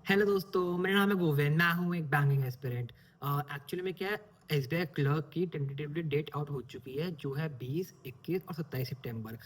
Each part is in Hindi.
हेलो दोस्तों, मेरा नाम है गोविंद। मैं हूँ एक बैंकिंग एस्पिरेंट। एक्चुअली में क्या है, एसबीआई क्लर्क की टेंटेटिवली डेट आउट हो चुकी है, जो है 20, 21 और 27 सितंबर।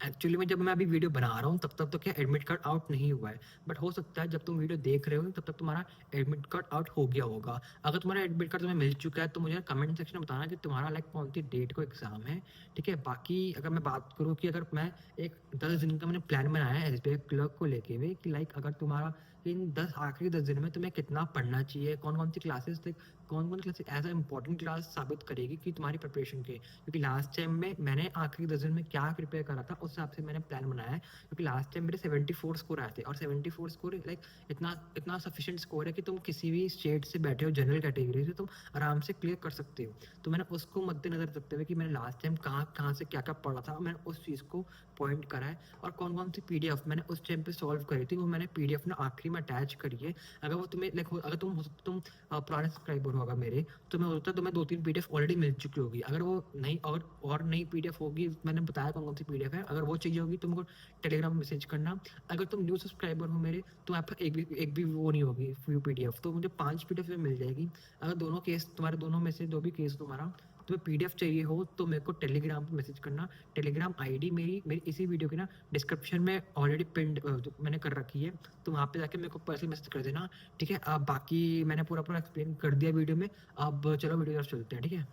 एक्चुअली में जब मैं अभी वीडियो बना रहा हूँ तब तक तो क्या एडमिट कार्ड आउट नहीं हुआ है, बट हो सकता है जब तुम वीडियो देख रहे हो तब तक तुम्हारा एडमिट कार्ड आउट हो गया होगा। अगर तुम्हारा एडमिट कार्ड तुम्हें मिल चुका है तो मुझे कमेंट सेक्शन में बताना कि तुम्हारा लाइक कौन सी डेट को एग्जाम है। ठीक है, बाकी अगर मैं बात करूँ कि अगर मैं एक 10 दिन का मैंने प्लान बनाया है एसबीआई क्लर्क को लेके हुए कि लाइक अगर तुम्हारा इन 10 आखिरी 10 दिन में तुम्हें कितना पढ़ना चाहिए, कौन-कौन सी क्लासेस लाइक कौन-कौन classes as a important class साबित करेगी कि तुम्हारी प्रिपरेशन के। क्योंकि लास्ट टाइम में मैंने आखिरी 10 दिन में क्या प्रिपेयर करा था, उस हिसाब से मैंने प्लान बनाया है। क्योंकि लास्ट टाइम मेरे 74 स्कोर आए थे और 74 स्कोर लाइक इतना इतना सफिशिएंट स्कोर है कि तुम किसी भी स्टेट से बैठे हो जनरल कैटेगरी से तुम आराम से क्लियर कर सकते हो। तो मैंने उसको मद्देनज़र रखते हुए कि मैंने लास्ट टाइम कहाँ से क्या-क्या पढ़ा था, मैंने उस चीज़ को पॉइंट करा है। और कौन-कौन सी पीडीएफ मैंने उस टाइम पे सॉल्व करी थी, वो मैंने पीडीएफ ना आखिरी में अटैच करी है। अगर वो तुम्हें लाइक अगर पुराने सब्सक्राइबर हो अगर मेरे, तो मैं होता तुम्हें 2-3 पीडीएफ ऑलरेडी मिल चुकी होगी। अगर वो नई और नई पीडीएफ होगी, मैंने बताया कौन-कौन सी पीडीएफ है, अगर वो चाहिए होगी तो मेरे को टेलीग्राम में मैसेज करना। अगर तुम न्यू सब्सक्राइबर हो मेरे, तो आपका एक भी वो नहीं होगी व्यू पीडीएफ, तो मुझे 5 पीडीएफ में मिल जाएगी। अगर दोनों केस तुम्हारे दोनों में से जो भी केस तुम्हारा तुम्हें पीडीएफ चाहिए हो तो मेरे को टेलीग्राम पे मैसेज करना। टेलीग्राम आईडी मेरी मेरी इसी वीडियो की ना डिस्क्रिप्शन में ऑलरेडी पिन्ड जो मैंने कर रखी है, तो वहाँ पे जाके मेरे को पर्सनली मैसेज कर देना। ठीक है, अब बाकी मैंने पूरा एक्सप्लेन कर दिया वीडियो में। अब चलो वीडियो की तरफ चलते हैं। ठीक है।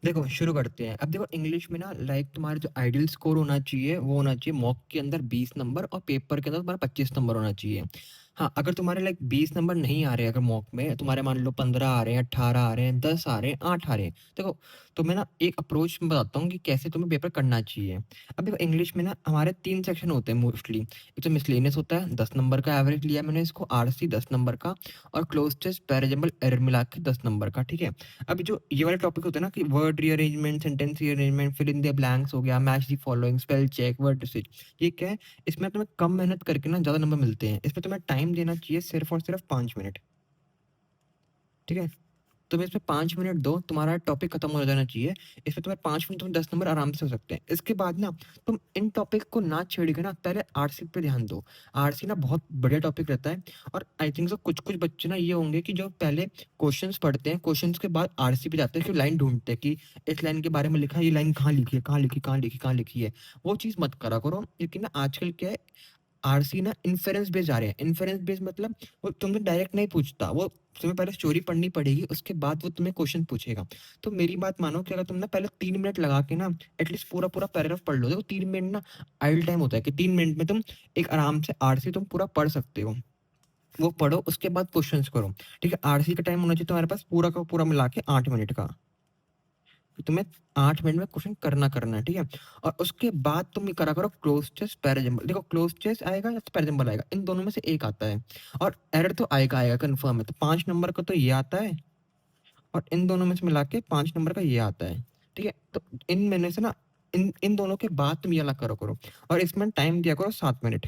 देखो शुरू करते हैं। अब देखो इंग्लिश में ना लाइक तुम्हारा जो आइडियल स्कोर होना चाहिए वो होना चाहिए मॉक के अंदर 20 नंबर और पेपर के अंदर तुम्हारा 25 नंबर होना चाहिए। हाँ, अगर तुम्हारे लाइक 20 नंबर नहीं आ रहे, अगर मॉक में तुम्हारे मान लो 15 आ रहे हैं, 18 आ रहे हैं, 10 आ रहे हैं, 8 आ रहे हैं, देखो तो मैं ना एक अप्रोच बताता हूँ कि कैसे तुम्हें पेपर करना चाहिए। अब देखो इंग्लिश में ना हमारे 3 सेक्शन होते हैं मोस्टली। एक तो मिसलेनियस होता है, 10 नंबर का एवरेज लिया मैंने इसको, आरसी 10 नंबर का, और क्लोज टेस्ट, पैराजंबल, एरर मिला के 10 नंबर का। ठीक है। अभी जो ये वाले टॉपिक होते हैं ना कि word rearrangement, sentence rearrangement, fill in the blanks हो गया, match the following, spell check, word switch, ये क्या है, इसमें तुम्हें कम मेहनत करके ना ज़्यादा नंबर मिलते हैं। इसमें तुम्हें टाइम देना चाहिए सिर्फ और सिर्फ 5 मिनट। ठीक है, तुम इसमें 5 मिनट दो, तुम्हारा टॉपिक खत्म हो जाना चाहिए। इसमें तुम्हें 5 मिनट, तुम्हें 10 नंबर आराम से हो सकते हैं। इसके बाद ना तुम इन टॉपिक को ना छेड़ के ना पहले आरसी पे ध्यान दो। आरसी ना बहुत बढ़िया टॉपिक रहता है। और आई थिंक सो कुछ कुछ बच्चे ना ये होंगे कि जो पहले क्वेश्चंस पढ़ते हैं, क्वेश्चंस के बाद आरसी पे जाते हैं, कि लाइन ढूंढते हैं कि इस लाइन के बारे में लिखा है, ये लाइन कहाँ लिखी है, कहाँ लिखी, कहाँ लिखी, कहाँ लिखी है। वो चीज़ मत करा करो, क्योंकि ना आजकल क्या है, आरसी ना इन्फेरेंस बेस्ड आ रहे हैं। इन्फेरेंस बेस्ड मतलब वो तुमसे डायरेक्ट नहीं पूछता, वो तुम्हें पहले स्टोरी पढ़नी पड़ेगी, उसके बाद वो तुम्हें क्वेश्चन पूछेगा। तो मेरी बात मानो कि अगर तुम ना पहले 3 मिनट लगा के ना एटलीस्ट पूरा पूरा पैराग्राफ पढ़ लो। देखो 3 मिनट ना आइडल टाइम होता है कि 3 मिनट में तुम एक आराम से आरसी तुम पूरा पढ़ सकते हो। वो पढ़ो, उसके बाद क्वेश्चंस करो। ठीक है, आरसी का टाइम होना चाहिए तुम्हारे पास पूरा का पूरा मिला के 8 मिनट का, कि तुम्हें 8 मिनट में क्वेश्चन करना है। ठीक है, और उसके बाद तुम ये करा करो क्लोज चेस पैराजंबल। देखो क्लोज चेस आएगा या तो पैराजंबल आएगा, इन दोनों में से एक आता है। और एरर तो आएगा आएगा कंफर्म है। तो 5 नंबर का तो ये आता है, और इन दोनों में से मिला के 5 नंबर का ये आता है। ठीक है, तो इनमें से ना इन इन दोनों के बाद तुम ये अलग करो और इसमें टाइम दिया करो 7 मिनट।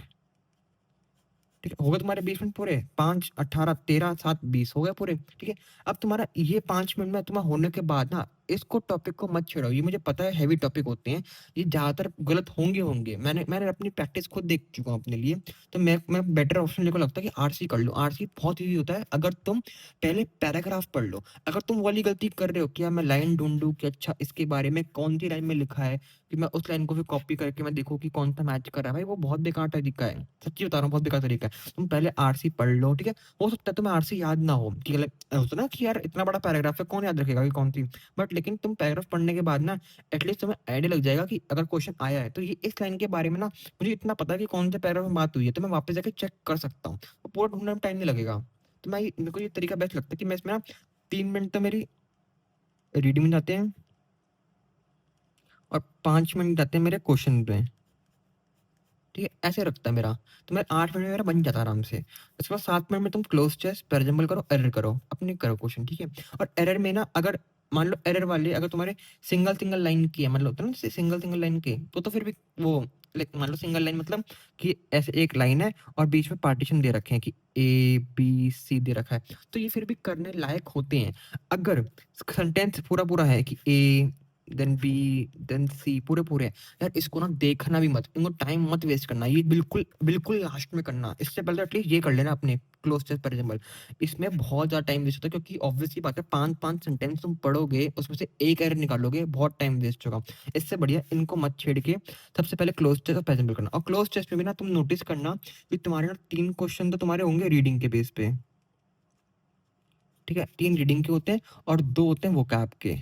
ठीक है, हो गए तुम्हारे 20 मिनट पूरे, 5, 18, 13, 7, 20 हो गए पूरे। ठीक है, अब तुम्हारा ये 5 मिनट में तुम्हारा होने के बाद ना इसको टॉपिक को मत छेड़ो। ये मुझे पता है हैवी टॉपिक होते हैं, ये ज्यादातर गलत होंगे। मैंने मैंने अपनी प्रैक्टिस खुद देख चुका हूँ अपने लिए। तो मैं बेटर ऑप्शन मेरे को लगता है कि आरसी कर लो। आरसी बहुत ईजी होता है अगर तुम पहले पैराग्राफ पढ़ लो। अगर तुम वाली गलती कर रहे हो कि यार मैं लाइन ढूंढूं कि अच्छा इसके बारे में कौन सी लाइन में लिखा है, कि मैं उस लाइन को फिर कॉपी करके मैं देखूं कि कौन सा मैच कर रहा है, भाई वो बहुत बेकार तरीका है। सच्ची बता रहा हूँ, बहुत बेकार तरीका है। तुम पहले आरसी पढ़ लो। ठीक है, हो सकता है तुम्हें आरसी याद ना हो, कि होता ना कि यार इतना बड़ा पैराग्राफ है, कौन याद रखेगा कि कौन थी। बट लेकिन तुम पैराग्राफ पढ़ने के बाद ना एटलीस्ट तुम्हें आइडिया लग जाएगा कि अगर क्वेश्चन आया है तो ये इस लाइन के बारे में ना मुझे इतना पता है कि कौन से पैराग्राफ में बात हुई है, तो मैं वापस जाके चेक कर सकता हूँ। वो पूरा ढूंढने में टाइम नहीं लगेगा। तो मेरे को ये तरीका बेस्ट लगता है कि मैं इसमें ना 3 मिनट तो मेरी रीडिंग में जाते हैं, और 5 मिनट जाते हैं मेरे क्वेश्चन में। ठीक है, ऐसे रखता है मेरा। तो मेरा 8 मिनट में मेरा बन जाता है आराम से। उसके बाद 7 मिनट में तुम क्लोज चेस पैराजंबल करो, एरर करो, अपने करो क्वेश्चन। ठीक है, और एरर में ना अगर मान लो एरर वाले अगर तुम्हारे सिंगल सिंगल लाइन की है, मतलब होता है ना सिंगल सिंगल लाइन के, तो फिर भी वो मान लो सिंगल लाइन मतलब कि ऐसे एक लाइन है और बीच में पार्टीशन दे रखे हैं कि ए बी सी दे रखा है, तो ये फिर भी करने लायक होते हैं। अगर सेंटेंस पूरा पूरा है कि ए देन बी, देन सी, पूरे-पूरे हैं। यार इसको ना देखना भी मत, इनको टाइम मत वेस्ट करना, ये बिल्कुल, बिल्कुल लास्ट में करना। इससे पहले एटलीस्ट ये कर लेना अपने क्लोज़ टेस्ट फॉर एग्ज़ाम्पल। इसमें बहुत ज़्यादा टाइम वेस्ट होता है क्योंकि ऑब्वियस सी बात है 5-5 सेंटेंस तुम पढ़ोगे, उसमें से एक एरर निकालोगे, बहुत टाइम वेस्ट होगा। इससे बढ़िया इनको मत छेड़ के सबसे पहले क्लोज़ टेस्ट और एग्ज़ाम्पल करना। और क्लोज़ टेस्ट में भी ना तुम नोटिस करना कि तुम्हारे ना 3 क्वेश्चन तो तुम्हारे होंगे रीडिंग के बेस पे, ठीक है? 3 रीडिंग के होते हैं और 2 होते हैं वोकैब के।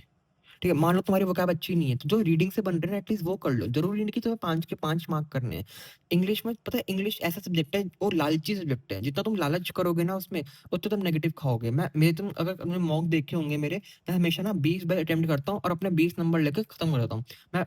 ठीक है, मान लो तुम्हारी वोकैब अच्छी नहीं है, तो जो रीडिंग से बन रहे हैं ना एटलीस्ट वो कर लो। ज़रूरी नहीं कि तुम्हें 5 के 5 मार्क करने हैं। इंग्लिश में पता है, इंग्लिश ऐसा सब्जेक्ट है वो लालची सब्जेक्ट है। जितना तुम लालच करोगे ना उसमें, उतना तुम नेगेटिव खाओगे। तुम अगर तुमने मॉक देखे होंगे मेरे, मैं हमेशा ना 20 बार अटेम्प्ट करता हूँ और अपने 20 नंबर लेके खत्म कर देता हूँ। मैं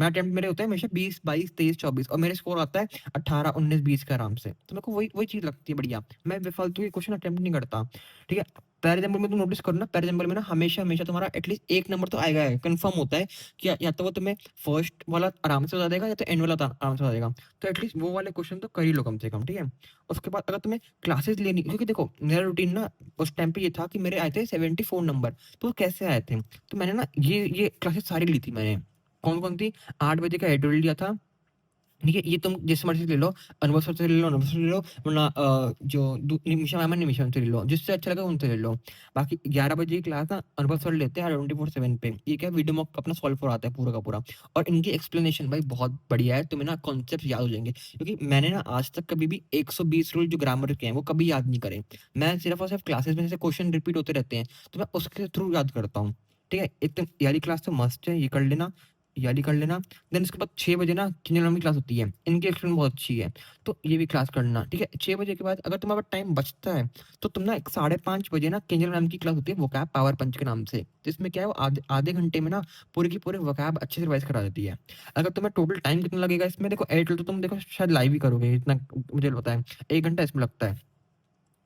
अटेम्प्ट मेरे होते हैं हमेशा 20, 22, 23, 24 और मेरे स्कोर आता है 18, 19, 20 के आराम से। तो मेरे को वही वही चीज़ लगती है बढ़िया। मैं बेफालतू के क्वेश्चन अटेम्प्ट नहीं करता, ठीक है? पैर एग्जाम्पल में तुम नोटिस करो ना, पैर एग्जाम्पल में ना हमेशा हमेशा तुम्हारा एटलीस्ट एक नंबर तो आएगा, कंफर्म होता है कि या तो वो तुम्हें फर्स्ट वाला आराम से बता देगा या तो एंड वाला आराम से बता देगा। तो एटलीस्ट वो वाले क्वेश्चन तो कर ही लो कम से कम, ठीक है? उसके बाद अगर तुम्हें क्लासेस लेनी, क्योंकि देखो मेरा रूटीन ना उस टाइम पे ये था कि मेरे आए थे 74 नंबर। तो वो कैसे आए थे, तो मैंने ना ये क्लासेस सारी ली थी मैंने। कौन कौन थी? 8 बजे का एडिटोरियल लिया था, ठीक है? ये तुम जैसे मर्ज़ी ले लो, अनुभव सर से ले लो, अनुभव सर से ले लो, वरना जो दू निमिषा मैम है, निमिषा मैम से ले लो, जिससे अच्छा लगे उनसे ले लो। बाकी 11 बजे की क्लास ना अनुभव सर लेते हैं 24/7 पे। ये क्या है, वीडियो मॉक अपना सॉल्व करवाता है पूरा का पूरा, और इनकी एक्सप्लेनेशन भाई बहुत बढ़िया है, तुम्हें ना कॉन्सेप्ट्स याद हो जाएँगे। क्योंकि मैंने ना आज तक कभी भी 120 रूल जो ग्रामर के हैं, वो कभी याद नहीं करे। मैं सिर्फ़ और सिर्फ़ क्लासेस में जैसे क्वेश्चन रिपीट होते रहते हैं, तो मैं उसके थ्रू याद करता हूँ, ठीक है? एक तो ये वाली क्लास तो मस्ट है, ये कर लेना, ये वाली कर लेना। देन उसके बाद 6 बजे ना किन्नर मैम की क्लास होती है। इनकी एक्सप्लेन बहुत अच्छी है, तो ये भी क्लास करना, ठीक है? 6 बजे के बाद अगर तुम्हारे पास टाइम बचता है, तो तुम ना 5:30 बजे ना किन्नर मैम की क्लास होती है वोकैब पावर पंच के नाम से। तो इसमें क्या है, वो आधे आधे घंटे में ना पूरे की पूरे वोकैब अच्छे से रिवाइज़ करा देती है। अगर तुम्हें टोटल टाइम कितना लगेगा इसमें, देखो एयरटेल तो तुम देखो शायद लाइव ही करोगे, इतना मुझे पता है। 1 घंटा इसमें लगता है।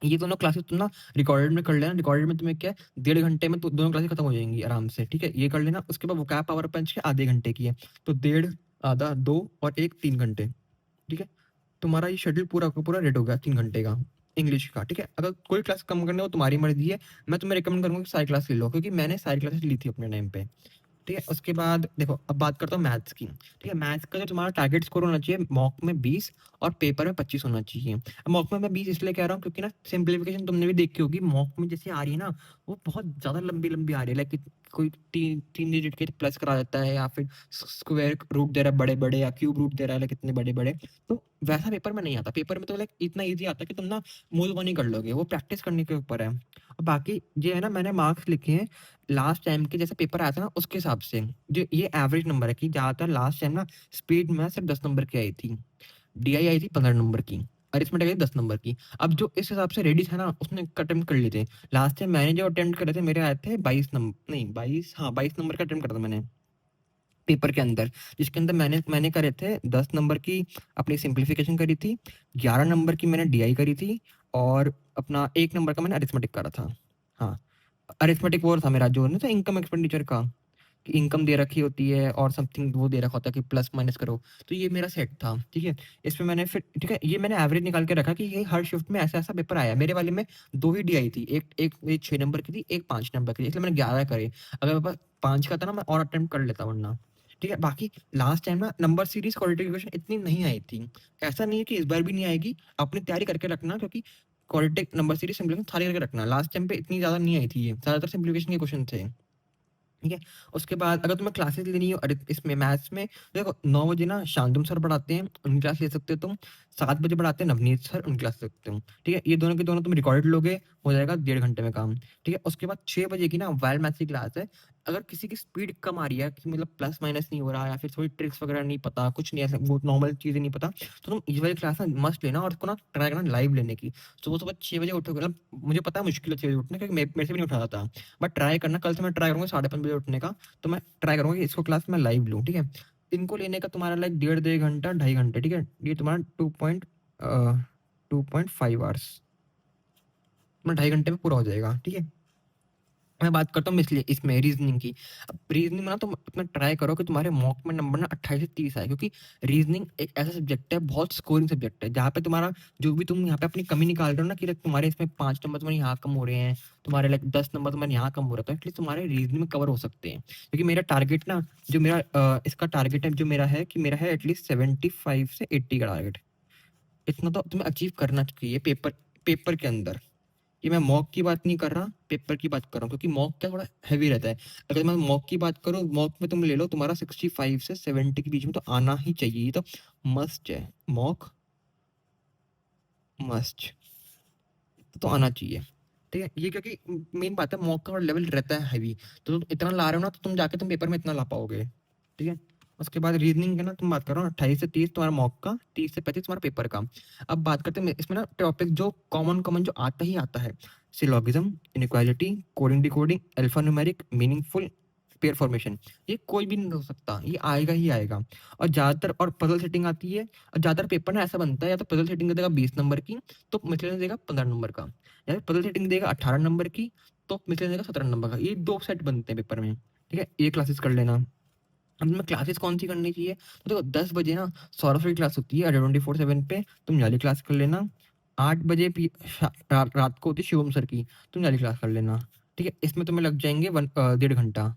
ये दोनों क्लासेस तुम ना रिकॉर्डेड में कर लेना, रिकॉर्डेड में तुम्हें क्या है, 1.5 घंटे में तो दोनों क्लासेस खत्म हो जाएँगी आराम से, ठीक है? ये कर लेना, उसके बाद वोकैब पावर पंच के आधे घंटे की है, तो डेढ़, आधा, 2 और 1 3 घंटे, ठीक है? तुम्हारा ये शेड्यूल पूरा का पूरा रेडी हो गया 3 घंटे का, इंग्लिश का, ठीक है? अगर कोई क्लास कम करनी हो तुम्हारी मर्ज़ी है, मैं तुम्हें रिकमेंड करूँगा कि सारी क्लास ले लो, क्योंकि मैंने सारी क्लासेस ली थी अपने टाइम पे। ठीक है? उसके बाद देखो, अब बात करता हूँ मैथ्स की, ठीक है? मैथ्स का जो तुम्हारा टारगेट स्कोर होना चाहिए, मॉक में 20 और पेपर में 25 होना चाहिए। अब मॉक में मैं 20 इसलिए कह रहा हूँ क्योंकि ना सिम्प्लिफिकेशन तुमने भी देखी होगी, मॉक में जैसे आ रही है ना, वो बहुत ज़्यादा लंबी-लंबी आ रही है, लाइक कोई 3 डिजिट के प्लस करा देता है, या फिर स्क्वायर रूट दे रहा है बड़े-बड़े, या क्यूब रूट दे रहा है लाइक इतने बड़े-बड़े। तो वैसा पेपर में नहीं आता। पेपर में तो लाइक इतना ईज़ी आता है कि तुम ना मुँह जुबानी कर लोगे, वो प्रैक्टिस करने के ऊपर है। और बाकी ये है ना, मैंने मार्क्स लिखे हैं लास्ट टाइम के जैसे पेपर आया था ना उसके हिसाब से। जो ये एवरेज नंबर है कि ज़्यादातर लास्ट टाइम ना स्पीड में सिर्फ 10 नंबर की आई थी। डीआई आई थी 15 नंबर की, अरिथमेटिक आई थी 10 नंबर की। अब जो इस हिसाब से रेडी था ना उसने अटेम्प्ट कर लिए थे। लास्ट टाइम मैंने जो अटेम्प्ट करे थे मेरे आए थे 22 नहीं 22, हाँ 22 नंबर का अटेम्प्ट करा था मैंने पेपर के अंदर। जिसके अंदर मैंने मैंने करे थे 10 नंबर की अपनी सिम्प्लिफिकेशन करी थी, 11 नंबर की मैंने डीआई करी थी, और अपना 1 नंबर का मैंने अरिथमेटिक करा था। हाँ, अरिथमेटिक वो था मेरा जो नहीं था इनकम एक्सपेंडिचर का, कि इनकम दे रखी होती है और समथिंग वो दे रखा होता है कि प्लस माइनस करो। तो ये मेरा सेट था, ठीक है? इसमें मैंने फिर, ठीक है, ये मैंने एवरेज निकाल के रखा कि ये हर शिफ्ट में ऐसा-ऐसा पेपर आया है। मेरे वाले में 2 ही डीआई थी, एक एक मेरी 6 नंबर की थी, एक 5 नंबर की थी, इसलिए मैंने 11 करे। अगर मेरे पास 5 का था ना मैं और अटेम्प्ट कर लेता वरना, ठीक है? बाकी लास्ट टाइम ना नंबर सीरीज़ क्वालिफिकेशन इतनी नहीं आई थी। ऐसा नहीं है कि इस बार भी नहीं आएगी, अपनी तैयारी करके रखना, क्योंकि क्वालिटी नंबर सीरीज़ सिम्प्लिफिकेशन सारी करके रखना। लास्ट टाइम पे इतनी ज़्यादा नहीं आई थी ये, ज़्यादातर सिम्प्लिफिकेशन के क्वेश्चन थे। ठीक है? उसके बाद अगर तुम्हें क्लासेस लेनी हो अरे इसमें मैथ्स में, देखो 9 बजे ना शांतनु सर पढ़ाते हैं, उनकी क्लास ले सकते हो तुम। 7 बजे पढ़ाते हैं नवनीत सर, उनकी क्लास ले सकते हो। ठीक है? ये दोनों के दोनों तुम रिकॉर्डेड लोगे, हो जाएगा 1.5 घंटे में काम। ठीक है? उसके बाद 6 बजे की ना वाइल्ड मैथ्स की क्लास है। अगर किसी की स्पीड कम आ रही है कि मतलब प्लस माइनस नहीं हो रहा, या फिर थोड़ी ट्रिक्स वगैरह नहीं पता, कुछ नहीं ऐसा वो नॉर्मल चीज़ें नहीं पता, तो तुम ये वाली क्लास ना मस्ट लेना और उसको ना ट्राई करना लाइव लेने की। सुबह-सुबह 6 बजे उठोगे, मतलब मुझे पता है मुश्किल है 6 बजे उठना, क्योंकि मेरे से भी नहीं उठा जाता। बट ट्राई करना, कल से मैं ट्राई करूँगा 5:30 बजे उठने का। तो मैं ट्राई करूँगा कि इसको क्लास में लाइव लूँ, ठीक है? इनको लेने का तुम्हारा लाइक डेढ़ घंटा, 2.5 घंटे, ठीक है? ये तुम्हारा 2.5 आवर्स, तुम्हारा 2.5 घंटे में पूरा हो जाएगा, ठीक है? मैं बात करता हूँ इसलिए इसमें रीजनिंग की। अब रीजनिंग में ना तुम अपना ट्राई करो कि तुम्हारे मॉक में नंबर ना 28 से 30 आए, क्योंकि रीजनिंग एक ऐसा सब्जेक्ट है, बहुत स्कोरिंग सब्जेक्ट है, जहाँ पे तुम्हारा जो भी तुम यहाँ पे अपनी कमी निकाल रहे हो ना कि लाइक तुम्हारे इसमें 5 नंबर तुम्हारे यहाँ कम हो रहे हैं, तुम्हारे लाइक 10 नंबर तुम्हारे यहाँ कम हो रहा है, तो एटलीस्ट तुम्हारे रीजनिंग में कवर हो सकते हैं। क्योंकि मेरा टारगेट ना, जो मेरा इसका टारगेट है, जो मेरा है कि मेरा है एटलीस्ट 75 से 80 का टारगेट। इतना तो तुम्हें अचीव करना चाहिए पेपर पेपर के अंदर। ये मैं मॉक की बात नहीं कर रहा, पेपर की बात कर रहा हूँ, क्योंकि मॉक क्या थोड़ा हैवी रहता है। अगर मैं मॉक की बात करूँ, मॉक में तुम ले लो तुम्हारा 65 से 70 के बीच में तो आना ही चाहिए, ये तो मस्ट है। मॉक मस्ट तो आना चाहिए, ठीक है। ये क्योंकि मेन बात है, मॉक का लेवल रहता है हैवी, तो तुम इतना ला रहे हो ना, तो तुम जाके तुम पेपर में इतना ला पाओगे, ठीक है। उसके बाद रीजनिंग का ना तुम बात करो, 28 से 30 तुम्हारा मॉक का, 30 से 35 तुम्हारा पेपर का। अब बात करते हैं इसमें ना टॉपिक जो कॉमन कॉमन जो आता ही आता है, syllogism, inequality, coding decoding, alpha numeric, meaningful, pair formation. ये कोई भी नहीं हो सकता, ये आएगा ही आएगा। और ज्यादातर और पजल सेटिंग आती है, और ज्यादातर पेपर ना ऐसा बनता है, या तो पजल सेटिंग देगा 20 नंबर की, तो मिथलेनियस देगा 15 नंबर का, या फिर पजल सेटिंग देगा 18 नंबर की, तो मिथलेनियस देगा 17 नंबर का। ये 2 सेट बनते हैं पेपर में, ठीक है। ये क्लासेस कर लेना। अब तुम्हें क्लासेस कौन सी करनी चाहिए, तो देखो 10 बजे ना सौरभ की क्लास होती है अड्डा 24/7 पे, तुम वाली क्लास कर लेना। 8 बजे रात को होती है शिवम सर की, तुम वाली क्लास कर लेना, ठीक है। इसमें तुम्हें लग जाएंगे 1.5 घंटा,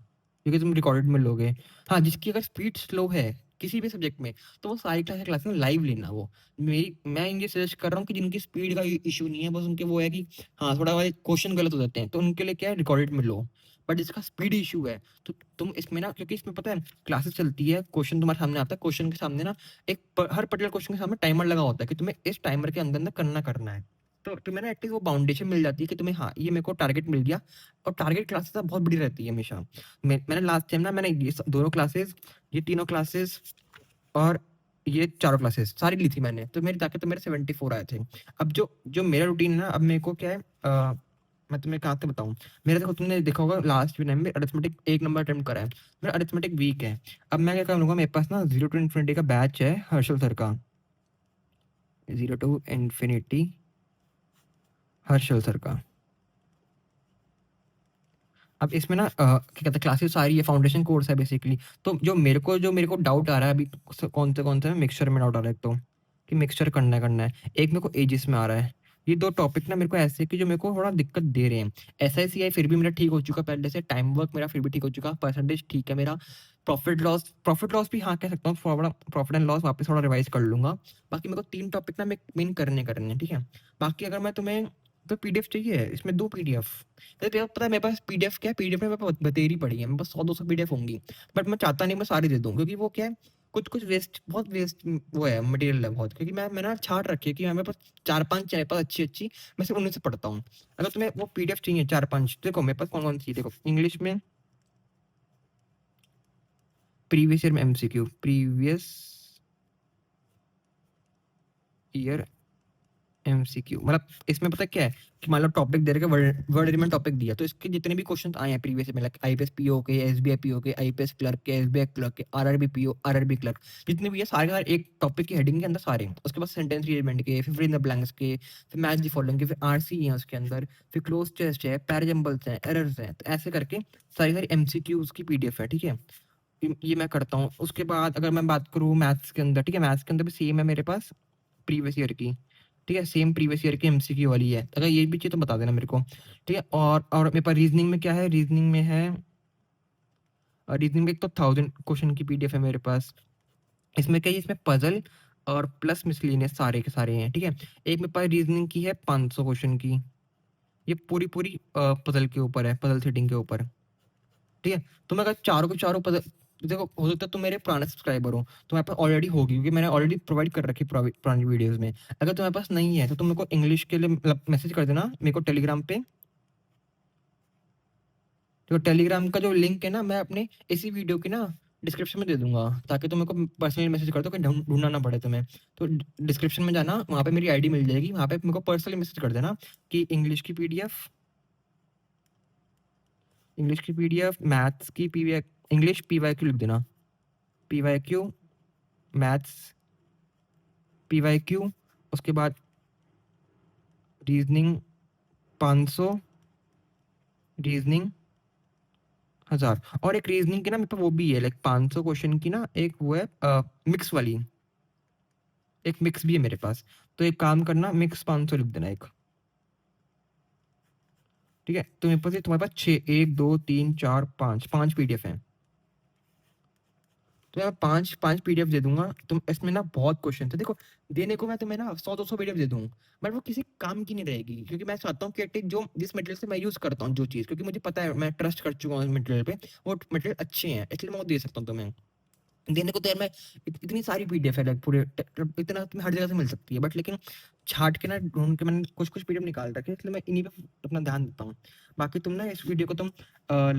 क्योंकि तुम रिकॉर्डेड में लोगे। हाँ, जिसकी अगर स्पीड स्लो है किसी भी सब्जेक्ट में, तो वो सारी क्लास में लाइव लेना। वो मेरी मैं ये सजेस्ट कर रहा हूँ कि जिनकी स्पीड का इशू नहीं है, बस उनके वो है कि हाँ थोड़ा क्वेश्चन गलत हो जाते हैं, तो उनके लिए क्या है, रिकॉर्डेड में लो। बट जिसका स्पीड इशू है, तो तुम इसमें ना, क्योंकि इसमें पता है क्लासेस चलती है, क्वेश्चन तुम्हारे सामने आता है, क्वेश्चन के सामने ना हर पर्टिकुलर क्वेश्चन के सामने टाइमर लगा होता है कि तुम्हें इस टाइमर के अंदर अंदर करना है। तो तुम्हें ना एटलीस्ट वो बाउंडेशन मिल जाती है कि तुम्हें हाँ ये मेरे को टारगेट मिल गया। और टारगेट क्लासेस ना बहुत बड़ी रहती है हमेशा। मैंने लास्ट टाइम ना मैंने ये दोनों क्लासेस, ये तीनों क्लासेस और ये चारों क्लासेस सारी ली थी मैंने, तो मेरे जाके तो मेरे 74 आए थे। अब जो जो मेरा रूटीन है ना, अब मेरे को क्या है, मैं तुम्हें कहाँ से बताऊँ। मेरा देखो, तुमने देखा होगा लास्ट टाइम में अरिथमेटिक 1 नंबर अटेम्प्ट करा है, मेरा अरिथमेटिक वीक है। अब मैं क्या करूँगा, मेरे पास ना 0 टू इन्फिनिटी का बैच है हर्षल सर का, 0 टू इन्फिनिटी हर्षल सर का। अब इसमें ना क्या कहते हैं, क्लासेस सारी है, फाउंडेशन कोर्स है बेसिकली। तो जो मेरे को डाउट आ रहा है अभी, कौन से मिक्सचर में डाउट आ रहा है, एक तो कि मिक्सचर करना है, एक मेरे को एजिस में आ रहा है। ये 2 टॉपिक ना मेरे को ऐसे कि जो मेरे को थोड़ा दिक्कत दे रहे हैं। एसआईसीआई फिर भी मेरा ठीक हो चुका पहले से, टाइम वर्क मेरा फिर भी ठीक हो चुका, परसेंटेज ठीक है मेरा। प्रॉफिट लॉस भी हाँ कह सकता हूँ, थोड़ा प्रॉफिट एंड लॉस वापस थोड़ा रिवाइज कर लूंगा। बाकी मेरे को 3 टॉपिक ना मेन करने हैं, ठीक है। बाकी अगर मैं तुम्हें, तो पीडीएफ चाहिए, इसमें 2 पीडीएफ। अरे पता है मेरे पास पीडीएफ क्या है, पीडीएफ में बतेरी पड़ी है, मेरे पास 100-200 पीडीएफ होंगी। बट मैं चाहता नहीं मैं सारी दे दूं, क्योंकि वो क्या है, कुछ कुछ वेस्ट, बहुत वेस्ट वो है, मटेरियल है बहुत। क्योंकि मैंने ना छाट रखी है कि मेरे पास 4-5 मेरे पास अच्छी अच्छी, मैं सिर्फ उन्हीं से पढ़ता हूँ। अगर तुम्हें वो पीडीएफ चाहिए 4-5, देखो मेरे पास कौन कौन सी, देखो इंग्लिश में प्रीवियस ईयर में एमसीक्यू, प्रीवियस ईयर एमसीक्यू, मतलब इसमें पता है क्या है, कि मान लो टॉपिक दे रखे, वर्ड वर्ड एलिमेंट टॉपिक दिया, तो इसके जितने भी क्वेश्चन आए हैं प्रीवियस में, लाइक आईपीएस पीओ के, एसबीआई पीओ के, आईपीएस क्लर्क के, एसबीआई क्लर्क के, आरआरबी पीओ, आरआरबी क्लर्क, जितने भी है सारे के सारे एक टॉपिक की हेडिंग के अंदर सारे हैं। उसके बाद सेंटेंस रीअरेंजमेंट के, फिर फिल इन द ब्लैंक्स के, फिर मैच द फॉलोइंग के, फिर आरसी है उसके अंदर, फिर क्लोज टेस्ट है, पैराजम्बल्स हैं, एरर्स हैं, तो ऐसे करके सारी सारी एमसीक्यूज की पीडीएफ है, ठीक है। ये मैं करता हूँ। उसके बाद अगर मैं बात करूँ मैथ्स के अंदर, ठीक है, मैथ्स के अंदर भी सेम है मेरे पास प्रीवियस ईयर की, ठीक है, सेम प्रीवियस ईयर की एमसीक्यू वाली है। अगर ये भी चाहिए तो बता देना मेरे को, ठीक है। और मेरे पास रीजनिंग में क्या है, रीजनिंग में है, रीजनिंग में एक तो 1000 क्वेश्चन की पीडीएफ है मेरे पास। इसमें क्या है, इसमें पजल और प्लस मिसलिनियस सारे के सारे हैं, ठीक है। एक मेरे पास रीजनिंग की है 500 क्वेश्चन की, ये पूरी पूरी पजल के ऊपर है, पजल सेटिंग के ऊपर, ठीक है। तुम अगर चारों के चारों पजल, देखो हो सकता है तुम मेरे पुराने सब्सक्राइबर हो, तुम्हारे पास ऑलरेडी होगी, क्योंकि मैंने ऑलरेडी प्रोवाइड कर रखी पुरानी वीडियोस में। अगर तुम्हारे पास नहीं है, तो तुम मेरे को इंग्लिश के लिए मतलब मैसेज कर देना मेरे को टेलीग्राम पे। तो टेलीग्राम का जो लिंक है ना, मैं अपने इसी वीडियो की ना डिस्क्रिप्शन में दे दूंगा, ताकि तुम मेरे को पर्सनली मैसेज कर दो, कि ढूंढना ना पड़े तुम्हें। तो डिस्क्रिप्शन में जाना, वहाँ पे मेरी आईडी मिल जाएगी, वहाँ पे मेरे को पर्सनली मैसेज कर देना कि इंग्लिश की पीडीएफ, मैथ्स की पीवीआई, इंग्लिश पीवाईक्यू लिख देना, पीवाईक्यू, मैथ्स पीवाईक्यू, उसके बाद रीजनिंग 500, रीजनिंग 1000 और एक रीजनिंग की ना मेरे पे वो भी है लाइक 500 क्वेश्चन की ना एक वो है मिक्स वाली, एक मिक्स भी है मेरे पास। तो एक काम करना मिक्स 500 लिख देना एक, ठीक है? तो मेरे पास तुम्हारे पास 6 1 2 3 4 5 5 पीडीएफ हैं। तो मैं 5 पीडीएफ दे दूंगा तुम, इसमें ना बहुत क्वेश्चन थे देखो, देने को मैं तुम्हें ना 100-200 पीडीएफ दे दूं, बट वो किसी काम की नहीं रहेगी, क्योंकि मैं चाहता हूँ कि at least जो जिस मटेरियल से मैं यूज करता हूँ जो चीज़, क्योंकि मुझे पता है मैं ट्रस्ट कर चुका हूँ मटेरियल पे, वो मटेरियल अच्छे हैं, इसलिए मैं वो दे सकता हूँ तुम्हें। देने को तो यार मैं इतनी सारी पीडीएफ है लाइक पूरे इतना तुम्हें हर जगह से मिल सकती है, बट लेकिन छाट के ना ढूंढ के मैंने कुछ कुछ पीडीएफ निकाल रखे हैं, इसलिए मैं इन्हीं पे अपना ध्यान देता हूँ। बाकी तुम ना इस वीडियो को तुम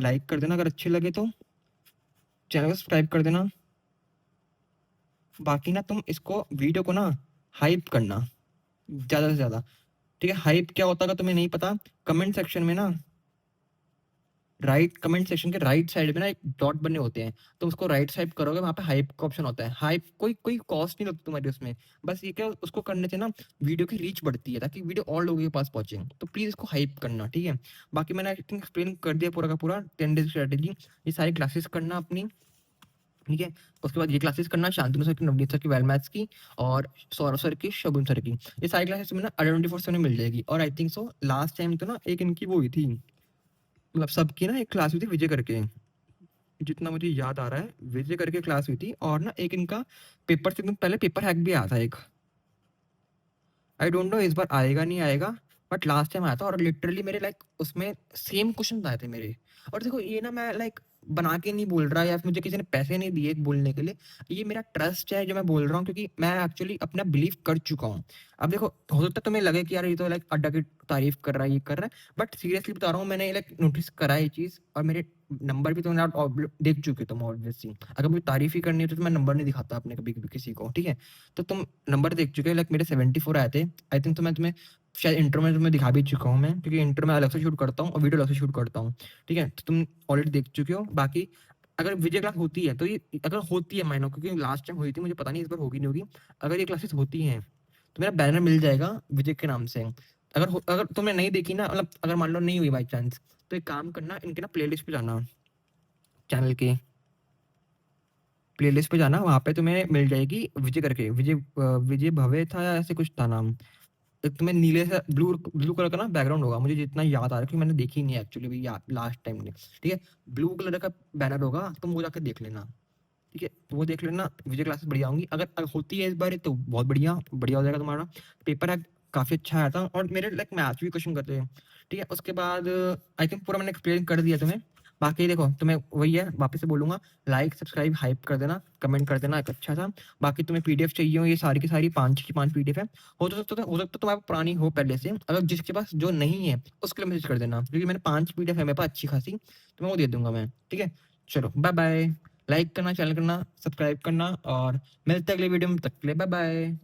लाइक कर देना अगर अच्छे लगे तो, चैनल को सब्सक्राइब कर देना। बाकी ना तुम इसको वीडियो को ना हाइप करना ज़्यादा से ज़्यादा, ठीक है? हाइप क्या होता है अगर तुम्हें नहीं पता, कमेंट सेक्शन में ना कमेंट सेक्शन के राइट साइड में ना एक डॉट बने होते हैं, तो उसको राइट साइड करोगे वहाँ पे हाइप का ऑप्शन होता है। हाइप कोई कोई कॉस्ट नहीं लगती तुम्हारी उसमें, बस ये क्या उसको करने से ना वीडियो की रीच बढ़ती है, ताकि वीडियो और लोगों के पास पहुंचे। तो प्लीज़ इसको हाइप करना, ठीक है? बाकी मैंने आई थिंक एक्सप्लेन कर दिया पूरा का पूरा 10 डेज स्ट्रेटेजी। ये सारी क्लासेस करना अपनी, ठीक है? उसके बाद ये क्लासेस करना शांतनु सर की, नवनीत सर की वेल मैथ्स की, और सौरभ सर की, शगुन सर की। ये सारी क्लासेस तुम्हें ना 24/7 मिल जाएगी। और I think so last time तो ना एक इनकी वो हुई थी, मतलब सबकी ना एक क्लास हुई थी विजय करके, जितना मुझे याद आ रहा है विजय करके क्लास हुई थी, और ना एक इनका पेपर से एकदम पहले पेपर हैक भी आया था एक। आई डोंट नो इस बार आएगा नहीं आएगा, बट लास्ट टाइम आया था और लिटरली मेरे लाइक उसमें सेम क्वेश्चन आए थे मेरे। और देखो ये ना मैं लाइक बना के नहीं बोल रहा, या फिर मुझे किसी ने पैसे नहीं दिए बोलने के लिए, ये मेरा ट्रस्ट है जो मैं बोल रहा हूँ, क्योंकि मैं एक्चुअली अपना बिलीव कर चुका हूँ। अब देखो हो सकता है तुम्हें लगे कि यार ये तो लाइक अड्डा की तारीफ कर रहा है, ये कर रहा है, बट सीरियसली बता रहा हूँ मैंने लाइक नोटिस करा है ये चीज़, और मेरे नंबर भी तुमने देख चुके तुम ऑब्वियसली। अगर मुझे तारीफ ही करनी है तो मैं नंबर नहीं दिखाता अपने कभी कभी किसी को, ठीक है? तो तुम नंबर देख चुके हो, लाइक मेरे 74 आए थे। आई थिंक तो मैं तुम्हें शायद इंटर में तुम्हें दिखा भी चुका हूँ मैं, क्योंकि इंटर में अलग से शूट करता हूँ और वीडियो अलग से शूट करता हूँ, ठीक है? तो तुम ऑलरेडी देख चुके हो। बाकी अगर विजय क्लास होती है तो ये, अगर होती है माइनो, क्योंकि लास्ट टाइम हुई थी, मुझे पता नहीं इस बार होगी नहीं होगी, अगर ये क्लासेस होती हैं तो मेरा बैनर मिल जाएगा विजय के नाम से। अगर तुमने नहीं देखी ना, मतलब अगर मान लो नहीं हुई बाई चांस, तो एक काम करना, इनके ना प्लेलिस्ट पे जाना, चैनल के प्लेलिस्ट पे जाना, वहाँ पे तुम्हें मिल जाएगी विजय करके, विजय भवे था या ऐसे कुछ था नाम। एक तुम्हें नीले से ब्लू ब्लू कलर का ना बैकग्राउंड होगा, मुझे जितना याद आ रहा है, क्योंकि मैंने देखी नहीं एक्चुअली भी लास्ट टाइम में, ठीक है? ब्लू कलर का बैनर होगा, तुम वो जाकर देख लेना, ठीक है? तो वो देख लेना, विजय क्लासेस बढ़िया होंगी। अगर होती है इस बार तो बहुत बढ़िया बढ़िया हो जाएगा तुम्हारा पेपर है। काफी अच्छा आया था, और मेरे लाइक मैथ्स भी क्वेश्चन करते हैं, ठीक है? उसके बाद आई थिंक पूरा मैंने एक्सप्लेन कर दिया तुम्हें। बाकी देखो तुम्हें वही है, वापस से बोलूंगा, लाइक सब्सक्राइब हाइप कर देना, कमेंट कर देना एक अच्छा सा। बाकी तुम्हें पीडीएफ चाहिए हो, ये सारी की सारी 5 की 5 पीडीएफ है। हो सकता तुम्हारे पुरानी हो पहले से, अगर जिसके पास जो नहीं है उसके लिए मैसेज कर देना, क्योंकि मैंने 5 पीडीएफ है मेरे पास अच्छी खासी, तो मैं वो दे दूंगा मैं, ठीक है? चलो बाय बाय। लाइक करना, चैनल करना, सब्सक्राइब करना, और मिलते हैं अगले वीडियो में, तक के लिए बाय बाय।